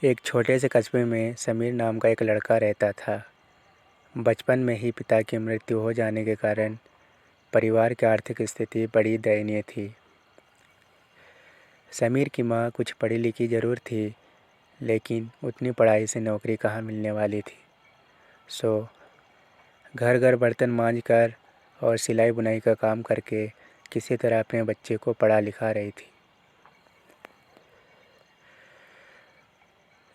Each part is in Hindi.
एक छोटे से कस्बे में समीर नाम का एक लड़का रहता था। बचपन में ही पिता की मृत्यु हो जाने के कारण परिवार की आर्थिक स्थिति बड़ी दयनीय थी। समीर की माँ कुछ पढ़ी लिखी ज़रूर थी, लेकिन उतनी पढ़ाई से नौकरी कहाँ मिलने वाली थी। सो घर घर बर्तन मांज कर और सिलाई बुनाई का काम करके किसी तरह अपने बच्चे को पढ़ा लिखा रही थी।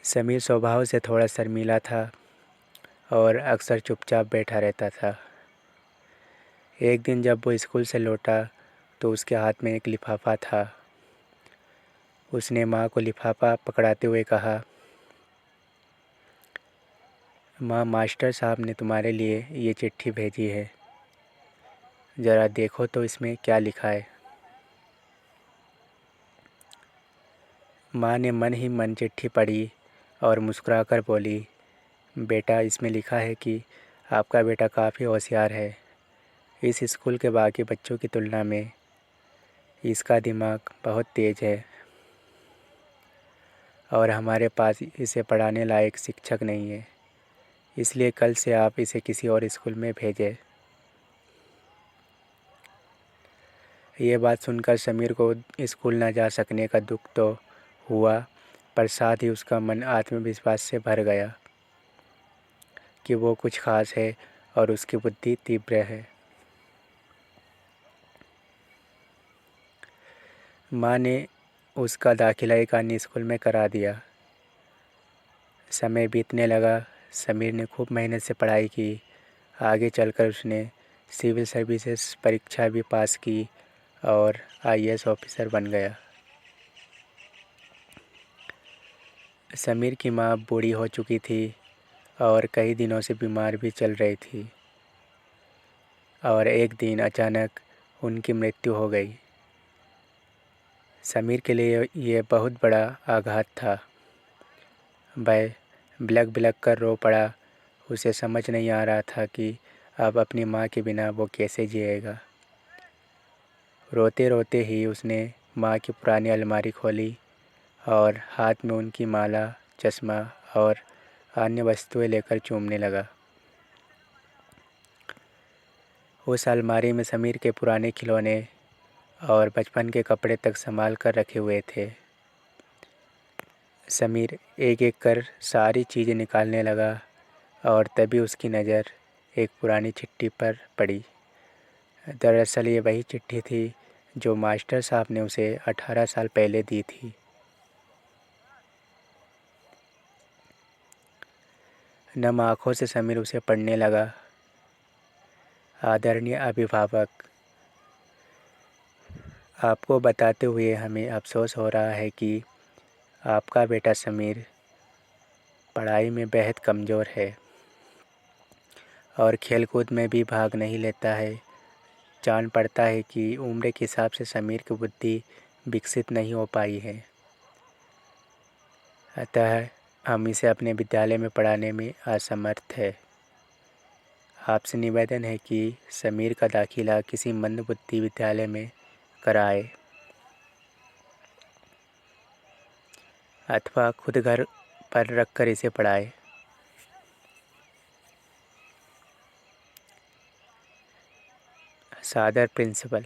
समीर स्वभाव से थोड़ा शर्मीला था और अक्सर चुपचाप बैठा रहता था। एक दिन जब वो स्कूल से लौटा तो उसके हाथ में एक लिफाफा था। उसने माँ को लिफाफा पकड़ाते हुए कहा, माँ, मास्टर साहब ने तुम्हारे लिए ये चिट्ठी भेजी है, ज़रा देखो तो इसमें क्या लिखा है। माँ ने मन ही मन चिट्ठी पढ़ी और मुस्कुराकर बोली, बेटा, इसमें लिखा है कि आपका बेटा काफ़ी होशियार है। इस स्कूल के बाकी बच्चों की तुलना में इसका दिमाग बहुत तेज़ है और हमारे पास इसे पढ़ाने लायक शिक्षक नहीं है, इसलिए कल से आप इसे किसी और स्कूल में भेजें। ये बात सुनकर समीर को स्कूल न जा सकने का दुख तो हुआ, पर साथ ही उसका मन आत्मविश्वास से भर गया कि वो कुछ खास है और उसकी बुद्धि तीव्र है। माँ ने उसका दाखिला एक अन्य स्कूल में करा दिया। समय बीतने लगा। समीर ने खूब मेहनत से पढ़ाई की। आगे चलकर उसने सिविल सर्विसेज परीक्षा भी पास की और आईएएस ऑफिसर बन गया। समीर की माँ बूढ़ी हो चुकी थी और कई दिनों से बीमार भी चल रही थी और एक दिन अचानक उनकी मृत्यु हो गई। समीर के लिए ये बहुत बड़ा आघात था। वह बिलख बिलख कर रो पड़ा। उसे समझ नहीं आ रहा था कि अब अपनी माँ के बिना वो कैसे जिएगा। रोते रोते ही उसने माँ की पुरानी अलमारी खोली और हाथ में उनकी माला, चश्मा और अन्य वस्तुएं लेकर चूमने लगा। उस अलमारी में समीर के पुराने खिलौने और बचपन के कपड़े तक संभाल कर रखे हुए थे। समीर एक एक कर सारी चीज़ें निकालने लगा और तभी उसकी नज़र एक पुरानी चिट्ठी पर पड़ी। दरअसल ये वही चिट्ठी थी जो मास्टर साहब ने उसे 18 साल पहले दी थी। नम आँखों से समीर उसे पढ़ने लगा। आदरणीय अभिभावक, आपको बताते हुए हमें अफसोस हो रहा है कि आपका बेटा समीर पढ़ाई में बेहद कमज़ोर है और खेलकूद में भी भाग नहीं लेता है। जान पड़ता है कि उम्र के हिसाब से समीर की बुद्धि विकसित नहीं हो पाई है, अतः हम इसे अपने विद्यालय में पढ़ाने में असमर्थ है। आपसे निवेदन है कि समीर का दाखिला किसी मंदबुद्धि विद्यालय में कराए अथवा खुद घर पर रखकर इसे पढ़ाए। सादर प्रिंसिपल।